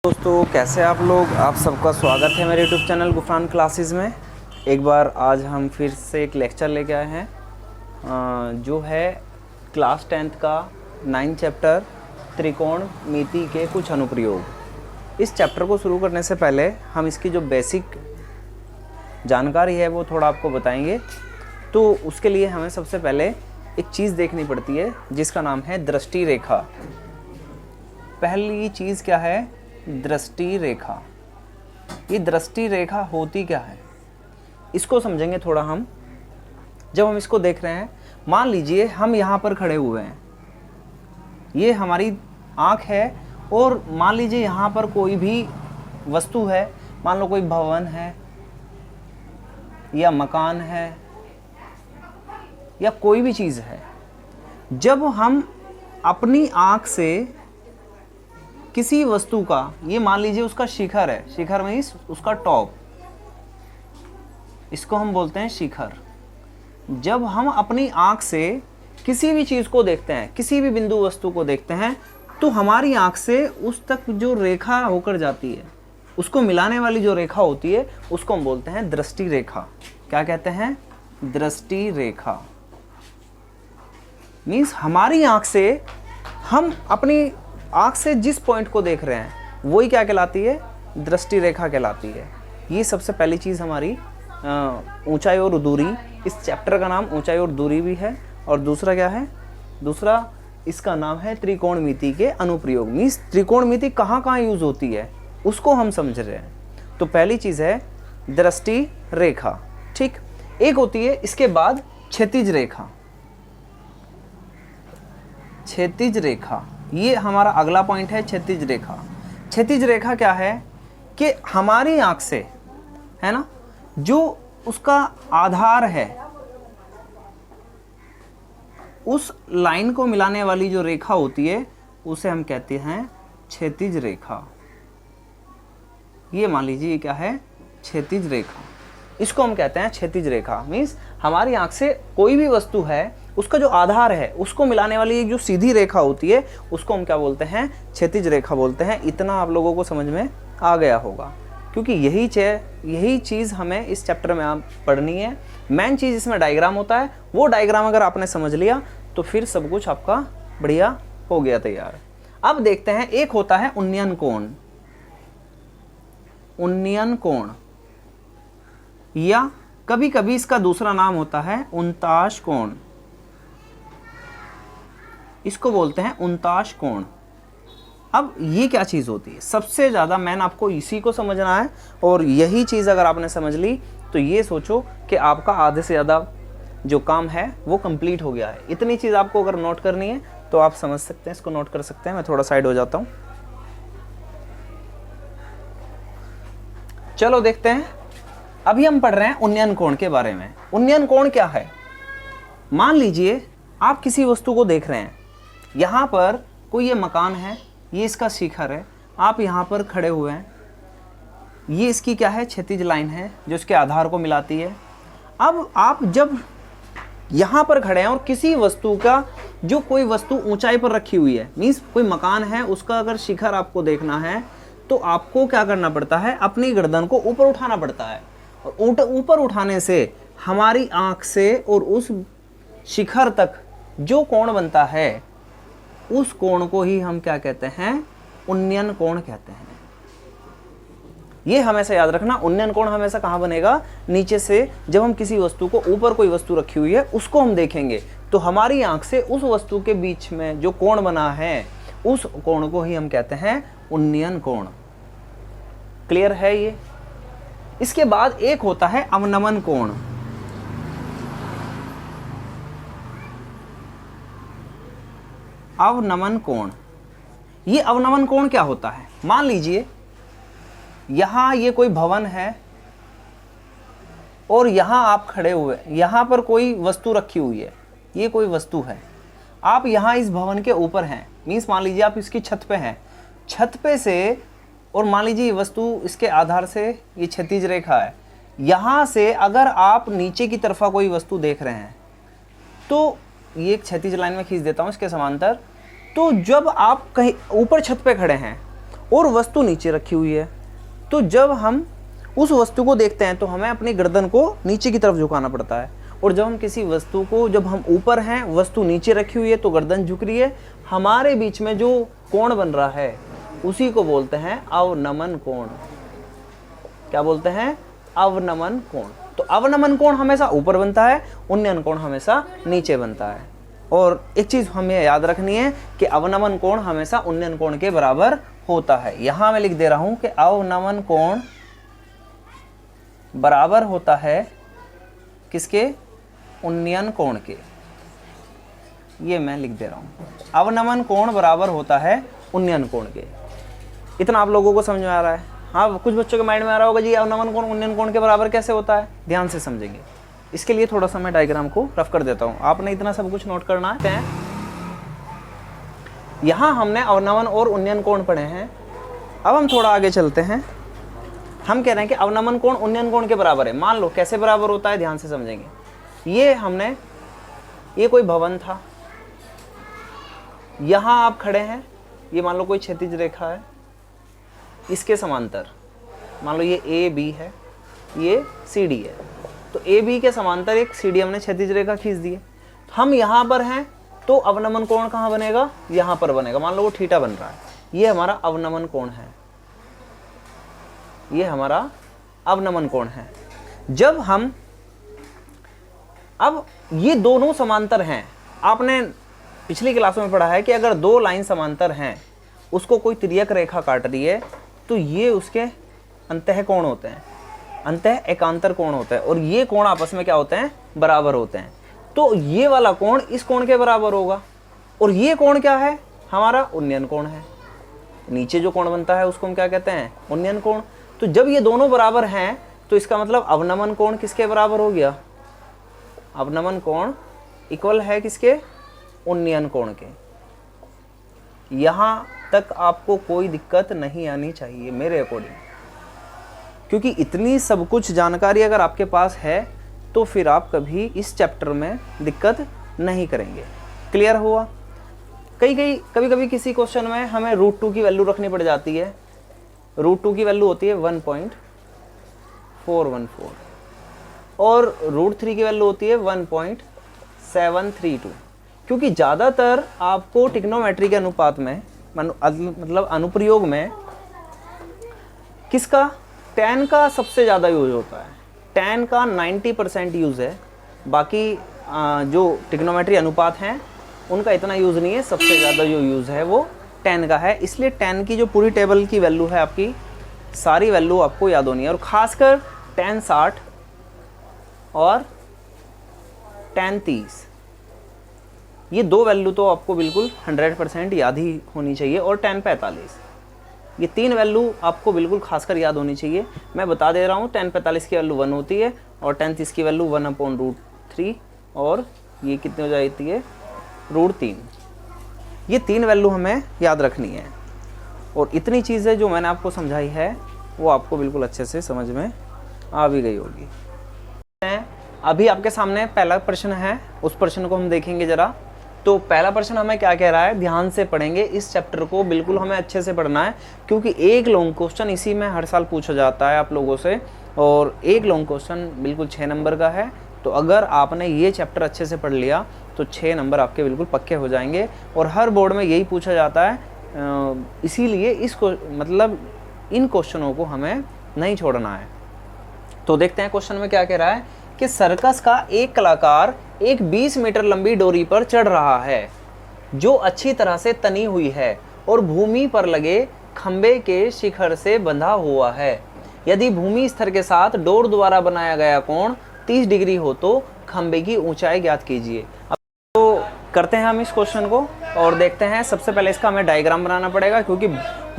दोस्तों कैसे आप लोग। आप सबका स्वागत है मेरे यूट्यूब चैनल गुफरान क्लासेस में। एक बार आज हम फिर से एक लेक्चर लेके आए हैं जो है क्लास 10th का 9 चैप्टर त्रिकोणमिति के कुछ अनुप्रयोग। इस चैप्टर को शुरू करने से पहले हम इसकी जो बेसिक जानकारी है वो थोड़ा आपको बताएंगे। तो उसके लिए हमें सबसे पहले एक चीज़ देखनी पड़ती है जिसका नाम है दृष्टि रेखा। पहली चीज़ क्या है? दृष्टि रेखा। ये दृष्टि रेखा होती क्या है इसको समझेंगे थोड़ा हम। जब हम इसको देख रहे हैं, मान लीजिए हम यहाँ पर खड़े हुए हैं, ये हमारी आँख है, और मान लीजिए यहाँ पर कोई भी वस्तु है, मान लो कोई भवन है या मकान है या कोई भी चीज़ है। जब हम अपनी आँख से किसी वस्तु का, ये मान लीजिए उसका शिखर है, शिखर मीन्स उसका टॉप, इसको हम बोलते हैं शिखर। जब हम अपनी आंख से किसी भी चीज़ को देखते हैं, किसी भी बिंदु वस्तु को देखते हैं, तो हमारी आंख से उस तक जो रेखा होकर जाती है, उसको मिलाने वाली जो रेखा होती है, उसको हम बोलते हैं दृष्टि रेखा। क्या कहते हैं? दृष्टि रेखा। मीन्स हमारी आंख से, हम अपनी आँख से जिस पॉइंट को देख रहे हैं वही क्या कहलाती है? दृष्टि रेखा कहलाती है। ये सबसे पहली चीज़ हमारी ऊंचाई और दूरी। इस चैप्टर का नाम ऊंचाई और दूरी भी है। और दूसरा क्या है? दूसरा इसका नाम है त्रिकोणमिति के अनुप्रयोग। मीन्स त्रिकोणमिति कहाँ कहाँ यूज़ होती है उसको हम समझ रहे हैं। तो पहली चीज़ है दृष्टि रेखा, ठीक। एक होती है इसके बाद क्षैतिज रेखा। क्षैतिज रेखा, ये हमारा अगला पॉइंट है, क्षैतिज रेखा। क्षैतिज रेखा क्या है कि हमारी आंख से, है ना, जो उसका आधार है, उस लाइन को मिलाने वाली जो रेखा होती है उसे हम कहते हैं क्षैतिज रेखा। ये मान लीजिए क्या है? क्षैतिज रेखा। इसको हम कहते हैं क्षैतिज रेखा। मीन्स हमारी आंख से कोई भी वस्तु है, उसका जो आधार है उसको मिलाने वाली एक जो सीधी रेखा होती है उसको हम क्या बोलते हैं? क्षैतिज रेखा बोलते हैं। इतना आप लोगों को समझ में आ गया होगा, क्योंकि यही चीज़ हमें इस चैप्टर में आप पढ़नी है। मेन चीज़ इसमें डायग्राम होता है। वो डायग्राम अगर आपने समझ लिया तो फिर सब कुछ आपका बढ़िया हो गया, तैयार। अब देखते हैं, एक होता है उन्नयन कोण। उन्नयन कोण, या कभी कभी इसका दूसरा नाम होता है उनताश कोण। इसको बोलते हैं उनताश कोण। अब ये क्या चीज़ होती है? सबसे ज़्यादा मैन आपको इसी को समझना है, और यही चीज़ अगर आपने समझ ली तो ये सोचो कि आपका आधे से ज़्यादा जो काम है वो कंप्लीट हो गया है। इतनी चीज़ आपको अगर नोट करनी है तो आप समझ सकते हैं, इसको नोट कर सकते हैं। मैं थोड़ा साइड हो जाता हूँ। चलो देखते हैं। अभी हम पढ़ रहे हैं उन्नयन कोण के बारे में। उन्नयन कोण क्या है? मान लीजिए आप किसी वस्तु को देख रहे हैं, यहाँ पर कोई ये मकान है, ये इसका शिखर है, आप यहाँ पर खड़े हुए हैं, ये इसकी क्या है? क्षैतिज लाइन है जो इसके आधार को मिलाती है। अब आप जब यहाँ पर खड़े हैं और किसी वस्तु का, जो कोई वस्तु ऊंचाई पर रखी हुई है, मीन्स कोई मकान है, उसका अगर शिखर आपको देखना है तो आपको क्या करना पड़ता है? अपनी गर्दन को ऊपर उठाना पड़ता है, और ऊपर उठाने से हमारी आँख से और उस शिखर तक जो कोण बनता है उस कोण को ही हम क्या कहते हैं? उन्नयन कोण कहते हैं। ये हमेशा याद रखना, उन्नयन कोण हमेशा कहाँ बनेगा? नीचे से। जब हम किसी वस्तु को, ऊपर कोई वस्तु रखी हुई है उसको हम देखेंगे तो हमारी आंख से उस वस्तु के बीच में जो कोण बना है उस कोण को ही हम कहते हैं उन्नयन कोण। क्लियर है ये? इसके बाद एक होता है अवनमन कोण। अवनमन कोण, ये अवनमन कोण क्या होता है? मान लीजिए यहां ये कोई भवन है और यहां आप खड़े हुए, यहां पर कोई वस्तु रखी हुई है, ये कोई वस्तु है, आप यहां इस भवन के ऊपर हैं। मीन्स मान लीजिए आप इसकी छत पे हैं, छत पे से, और मान लीजिए ये वस्तु इसके आधार से, ये क्षैतिज रेखा है, यहां से अगर आप नीचे की तरफा कोई वस्तु देख रहे हैं तो ये क्षैतिज लाइन में खींच देता हूं इसके समांतर। तो जब आप कहीं ऊपर छत पे खड़े हैं और वस्तु नीचे रखी हुई है। तो जब हम उस वस्तु को देखते हैं तो हमें अपनी गर्दन को नीचे की तरफ झुकाना पड़ता है, और जब हम किसी वस्तु को, जब हम ऊपर हैं, वस्तु नीचे रखी हुई है तो गर्दन झुक रही है, हमारे बीच में जो कोण बन रहा है उसी को बोलते हैं अवनमन कोण। क्या बोलते हैं? अवनमन कोण। तो अवनमन कोण हमेशा ऊपर बनता है, उन्नयन कोण हमेशा नीचे बनता है। और एक चीज हमें याद रखनी है कि अवनमन कोण हमेशा उन्नयन कोण के बराबर होता है। यहां मैं लिख दे रहा हूं कि अवनमन कोण बराबर होता है किसके? उन्नयन कोण के। ये मैं लिख दे रहा हूं, अवनमन कोण बराबर होता है उन्नयन कोण के। इतना आप लोगों को समझ में आ रहा है? हाँ, कुछ बच्चों के माइंड में आ रहा होगा जी अवनमन कोण उन्नयन कोण के बराबर कैसे होता है। ध्यान से समझेंगे। इसके लिए थोड़ा सा मैं डायग्राम को रफ कर देता हूं, आपने इतना सब कुछ नोट करना है। यहां हमने अवनमन और उन्नयन कोण पढ़े हैं। अब हम थोड़ा आगे चलते हैं। हम कह रहे हैं कि अवनमन कोण उन्नयन कोण के बराबर है। मान लो कैसे बराबर होता है, ध्यान से समझेंगे। ये कोई भवन था, यहां आप खड़े हैं, ये मान लो कोई क्षैतिज रेखा है, इसके समांतर मान लो ये ए बी है, ये सी डी है। तो ए बी के समांतर एक सी डी हमने क्षैतिज रेखा खींच दी है। हम यहां पर हैं तो अवनमन कोण कहां बनेगा? यहां पर बनेगा। मान लो वो थीटा बन रहा है, ये हमारा अवनमन कोण है, ये हमारा अवनमन कोण है। जब हम, अब ये दोनों समांतर हैं। आपने पिछली क्लासों में पढ़ा है कि अगर दो लाइन समांतर हैं, उसको कोई तिर्यक रेखा काट रही है तो ये उसके अंतः कोण होते हैं, अंतः एकांतर कोण होता है, और ये कोण आपस में क्या होते हैं? बराबर होते हैं। तो ये वाला कोण इस कोण के बराबर होगा, और ये कोण क्या है? हमारा उन्नयन कोण है। नीचे जो कोण बनता है उसको हम क्या कहते हैं? उन्नयन कोण। तो जब ये दोनों बराबर हैं तो इसका मतलब अवनमन कोण किसके बराबर हो गया? अवनमन कोण इक्वल है किसके? उन्नयन कोण के। यहां तक आपको कोई दिक्कत नहीं आनी चाहिए मेरे अकॉर्डिंग, क्योंकि इतनी सब कुछ जानकारी अगर आपके पास है तो फिर आप कभी इस चैप्टर में दिक्कत नहीं करेंगे। क्लियर हुआ? कभी कभी किसी क्वेश्चन में हमें √2 की वैल्यू रखनी पड़ जाती है। √2 की वैल्यू होती है 1.414 और √3 की वैल्यू होती है 1.732, क्योंकि ज़्यादातर आपको ट्रिग्नोमेट्री के अनुपात में, मतलब अनुप्रयोग में, किसका? tan का सबसे ज़्यादा यूज होता है। tan का 90% यूज़ है, बाकी जो ट्रिग्नोमेट्री अनुपात हैं उनका इतना यूज़ नहीं है। सबसे ज़्यादा जो यूज़ है वो tan का है। इसलिए tan की जो पूरी टेबल की वैल्यू है, आपकी सारी वैल्यू आपको याद होनी है, और ख़ासकर tan 60 और tan 30, ये दो वैल्यू तो आपको बिल्कुल 100% याद ही होनी चाहिए, और tan 45, ये तीन वैल्यू आपको बिल्कुल खासकर याद होनी चाहिए। मैं बता दे रहा हूँ, tan 45 की वैल्यू 1 होती है, और tan 30 की वैल्यू 1/√3, और ये कितनी हो जाती है? √3। ये तीन वैल्यू हमें याद रखनी है, और इतनी चीज़ें जो मैंने आपको समझाई है वो आपको बिल्कुल अच्छे से समझ में आ भी गई होगी। अभी आपके सामने पहला प्रश्न है, उस प्रश्न को हम देखेंगे जरा। तो पहला प्रश्न हमें क्या कह रहा है, ध्यान से पढ़ेंगे। इस चैप्टर को बिल्कुल हमें अच्छे से पढ़ना है, क्योंकि एक लॉन्ग क्वेश्चन इसी में हर साल पूछा जाता है आप लोगों से, और एक लॉन्ग क्वेश्चन बिल्कुल 6 नंबर का है। तो अगर आपने ये चैप्टर अच्छे से पढ़ लिया तो 6 नंबर आपके बिल्कुल पक्के हो जाएंगे, और हर बोर्ड में यही पूछा जाता है। इसीलिए इसको, मतलब इन क्वेश्चनों को हमें नहीं छोड़ना है। तो देखते हैं क्वेश्चन में क्या कह रहा है कि सर्कस का एक कलाकार एक 20 मीटर लंबी डोरी पर चढ़ रहा है, जो अच्छी तरह से तनी हुई है और भूमि पर लगे खंबे के शिखर से बंधा हुआ है। यदि भूमि स्तर के साथ डोर द्वारा बनाया गया कोण 30 डिग्री हो तो खंबे की ऊंचाई ज्ञात कीजिए। अब तो करते हैं हम इस क्वेश्चन को और देखते हैं। सबसे पहले इसका हमें डायग्राम बनाना पड़ेगा, क्योंकि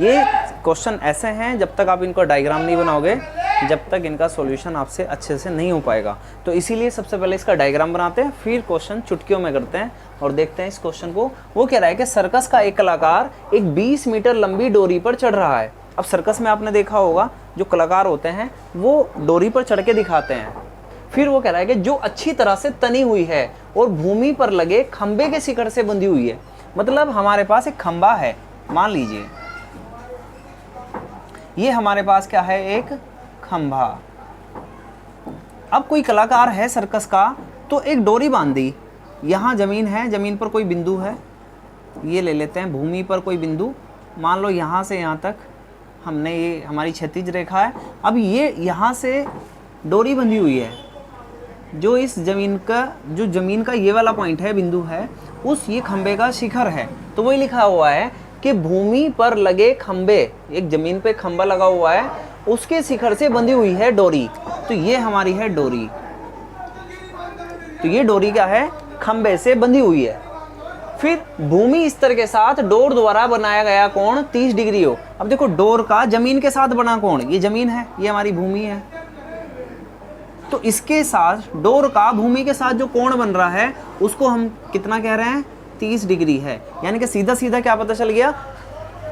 ये क्वेश्चन ऐसे हैं जब तक आप इनको डायग्राम नहीं बनाओगे, जब तक इनका सॉल्यूशन आपसे अच्छे से नहीं हो पाएगा। तो इसीलिए सबसे पहले इसका डायग्राम बनाते हैं, फिर क्वेश्चन चुटकियों में करते हैं और देखते हैं इस क्वेश्चन को। वो कह रहा है कि सर्कस का एक कलाकार एक 20 मीटर लंबी डोरी पर चढ़ रहा है। अब सर्कस में आपने देखा होगा जो कलाकार होते हैं वो डोरी पर चढ़ के दिखाते हैं। फिर वो कह रहा है कि जो अच्छी तरह से तनी हुई है और भूमि पर लगे खंबे के शिखर से बंधी हुई है। मतलब हमारे पास एक खंबा है, मान लीजिए ये हमारे पास क्या है, एक खंभा। अब कोई कलाकार है सर्कस का, तो एक डोरी बांध दी, यहाँ जमीन है, जमीन पर कोई बिंदु है, ये ले लेते हैं भूमि पर कोई बिंदु, मान लो यहाँ से यहाँ तक हमने, ये हमारी क्षैतिज रेखा है। अब ये यहाँ से डोरी बंधी हुई है, जो इस जमीन का, जो जमीन का ये वाला पॉइंट है, बिंदु है, उस ये खंबे का शिखर है। तो वही लिखा हुआ है कि भूमि पर लगे खंबे, एक जमीन पे खंबा लगा हुआ है, उसके शिखर से बंधी हुई है डोरी। तो ये हमारी है डोरी। तो ये डोरी क्या है, खंबे से बंधी हुई है। फिर भूमि स्तर के साथ डोर द्वारा बनाया गया कोण 30 डिग्री हो। अब देखो डोर का जमीन के साथ बना कोण, ये जमीन है, ये हमारी भूमि है, तो इसके साथ डोर का भूमि के साथ जो कोण बन रहा है उसको हम कितना कह रहे हैं, 30 डिग्री है। यानी कि सीधा सीधा क्या पता चल गया,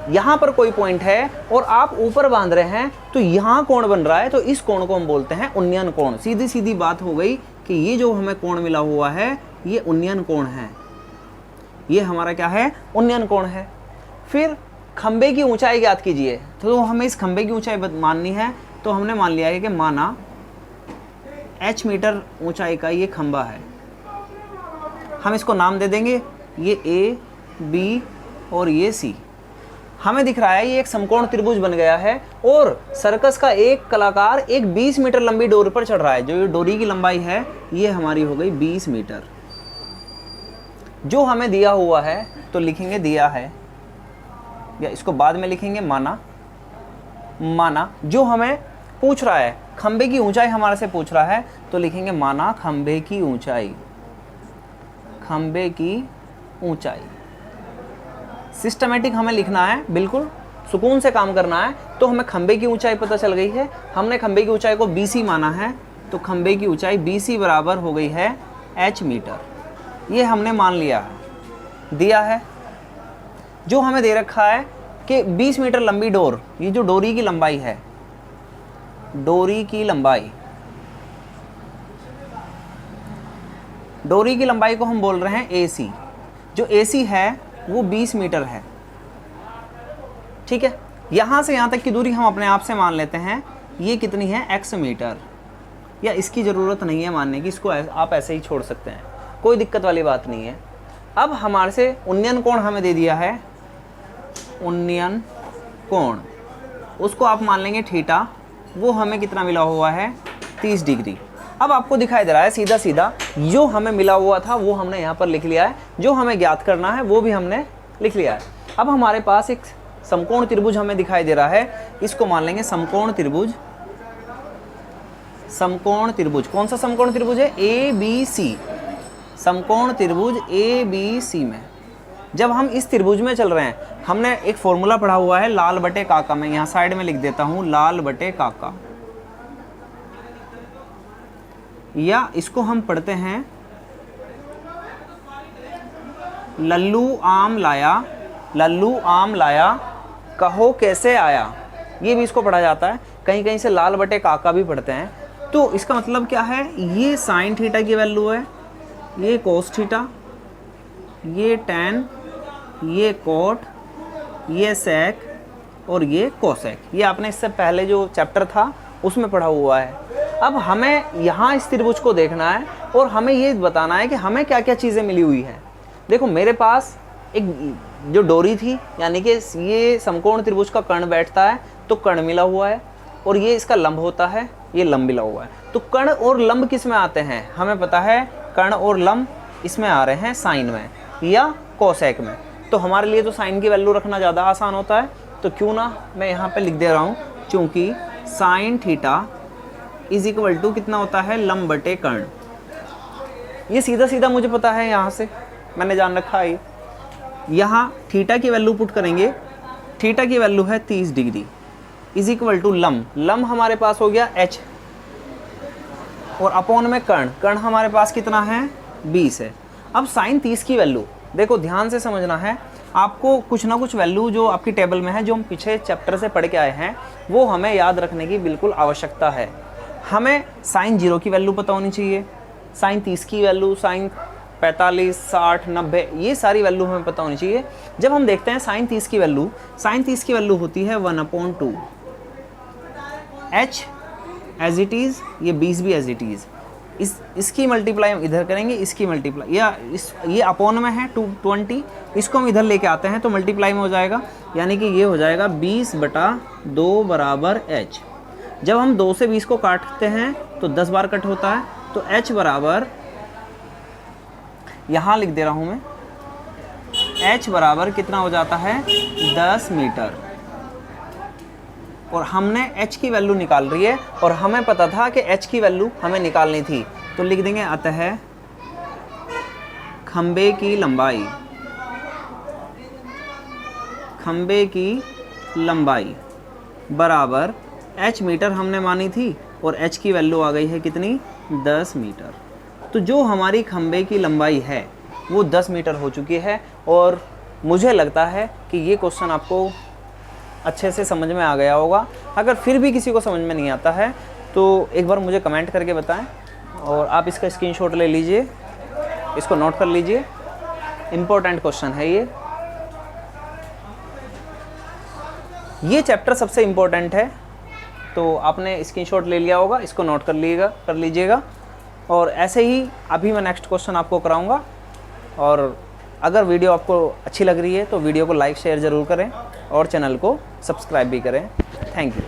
यहाँ पर कोई पॉइंट है और आप ऊपर बांध रहे हैं, तो यहाँ कोण बन रहा है, तो इस कोण को हम बोलते हैं उन्नयन कोण। सीधी सीधी बात हो गई कि ये जो हमें कोण मिला हुआ है ये उन्नयन कोण है, ये हमारा क्या है, उन्नयन कोण है। फिर खंबे की ऊंचाई ज्ञात कीजिए, तो हमें इस खंबे की ऊंचाई माननी है। तो हमने मान लिया है कि माना h मीटर ऊंचाई का ये खंबा है, हम इसको नाम दे देंगे, ये A, B और ये C। हमें दिख रहा है ये एक समकोण त्रिभुज बन गया है और सर्कस का एक कलाकार एक 20 मीटर लंबी डोरी पर चढ़ रहा है। जो ये डोरी की लंबाई है ये हमारी हो गई 20 मीटर। जो हमें दिया हुआ है तो लिखेंगे दिया है, या इसको बाद में लिखेंगे माना। जो हमें पूछ रहा है, खंबे की ऊंचाई हमारे से पूछ रहा है, तो लिखेंगे माना खंबे की ऊंचाई। खंबे की ऊंचाई सिस्टमेटिक हमें लिखना है, बिल्कुल सुकून से काम करना है। तो हमें खंबे की ऊंचाई पता चल गई है, हमने खंबे की ऊंचाई को BC माना है, तो खंबे की ऊंचाई BC बराबर हो गई है h मीटर। ये हमने मान लिया है, दिया है। जो हमें दे रखा है कि 20 मीटर लंबी डोर, ये जो डोरी की लंबाई है, डोरी की लंबाई को हम बोल रहे हैं AC। जो AC है वो 20 मीटर है, ठीक है। यहाँ से यहाँ तक की दूरी हम अपने आप से मान लेते हैं, ये कितनी है, x मीटर। या इसकी ज़रूरत नहीं है मानने की, इसको आप ऐसे ही छोड़ सकते हैं, कोई दिक्कत वाली बात नहीं है। अब हमारे से उन्नयन कोण हमें दे दिया है, उन्नयन कोण, उसको आप मान लेंगे थीटा, वो हमें कितना मिला हुआ है, 30 डिग्री। अब आपको दिखाई दे रहा है सीधा सीधा जो हमें मिला हुआ था वो हमने यहाँ पर लिख लिया है, जो हमें ज्ञात करना है वो भी हमने लिख लिया है। अब हमारे पास एक समकोण त्रिभुज हमें दिखाई दे रहा है, इसको मान लेंगे समकोण त्रिभुज। समकोण त्रिभुज कौन सा समकोण त्रिभुज है, ABC। समकोण त्रिभुज ABC में जब हम इस त्रिभुज में चल रहे हैं, हमने एक फॉर्मूला पढ़ा हुआ है लाल बटे काका, मैं यहाँ साइड में लिख देता हूँ लाल बटे काका, या इसको हम पढ़ते हैं लल्लू आम लाया कहो कैसे आया। ये भी इसको पढ़ा जाता है, कहीं कहीं से लाल बटे काका भी पढ़ते हैं। तो इसका मतलब क्या है, ये साइन थीटा की वैल्यू है, ये कोस थीटा, ये टैन, ये कोट, ये सेक और ये कोसेक। ये आपने इससे पहले जो चैप्टर था उसमें पढ़ा हुआ है। अब हमें यहाँ इस त्रिभुज को देखना है और हमें ये बताना है कि हमें क्या क्या चीज़ें मिली हुई हैं। देखो मेरे पास एक जो डोरी थी, यानी कि ये समकोण त्रिभुज का कर्ण बैठता है, तो कर्ण मिला हुआ है, और ये इसका लंब होता है, ये लंब मिला हुआ है। तो कर्ण और लंब किस में आते हैं, हमें पता है कर्ण और लंब इसमें आ रहे हैं साइन में या कोसेक में। तो हमारे लिए तो साइन की वैल्यू रखना ज़्यादा आसान होता है, तो क्यों ना मैं यहाँ पे लिख दे रहा हूँ, क्योंकि sine theta is equal to कितना होता है, लंब बटे कर्ण। ये सीधा सीधा मुझे पता है, यहाँ से मैंने जान रखा है। यहाँ थीटा की वैल्यू पुट करेंगे, थीटा की वैल्यू है 30 डिग्री इज इक्वल टू लंब हमारे पास हो गया h, और अपॉन में कर्ण हमारे पास कितना है, 20 है। अब साइन 30 की वैल्यू देखो ध्यान से समझना है, आपको कुछ ना कुछ वैल्यू जो आपकी टेबल में है, जो हम पीछे चैप्टर से पढ़ के आए हैं, वो हमें याद रखने की बिल्कुल आवश्यकता है। हमें साइन 0 की वैल्यू पता होनी चाहिए, साइन 30 की वैल्यू, साइन 45, 60, 90, ये सारी वैल्यू हमें पता होनी चाहिए। जब हम देखते हैं साइन 30 की वैल्यू होती है 1/2, h एज इट इज़, ये 20 भी एज इट इज़, इसकी मल्टीप्लाई हम इधर करेंगे, इसकी मल्टीप्लाई या ये अपॉन में है 220, इसको हम इधर लेके आते हैं तो मल्टीप्लाई में हो जाएगा, यानी कि ये हो जाएगा 20/2 बराबर h। जब हम 2 से 20 को काटते हैं तो 10 बार कट होता है, तो h बराबर, यहाँ लिख दे रहा हूँ मैं, h बराबर कितना हो जाता है 10 मीटर। और हमने h की वैल्यू निकाल रही है और हमें पता था कि h की वैल्यू हमें निकालनी थी, तो लिख देंगे अतः खंबे की लंबाई बराबर h मीटर हमने मानी थी और h की वैल्यू आ गई है कितनी 10 मीटर। तो जो हमारी खंबे की लंबाई है वो 10 मीटर हो चुकी है। और मुझे लगता है कि ये क्वेश्चन आपको अच्छे से समझ में आ गया होगा। अगर फिर भी किसी को समझ में नहीं आता है तो एक बार मुझे कमेंट करके बताएं और आप इसका स्क्रीनशॉट ले लीजिए, इसको नोट कर लीजिए, इम्पोर्टेंट क्वेश्चन है ये चैप्टर सबसे इम्पोर्टेंट है। तो आपने स्क्रीनशॉट ले लिया होगा, इसको नोट कर लीजिएगा। और ऐसे ही अभी मैं नेक्स्ट क्वेश्चन आपको कराऊंगा। और अगर वीडियो आपको अच्छी लग रही है तो वीडियो को लाइक शेयर ज़रूर करें और चैनल को सब्सक्राइब भी करें। Thank you.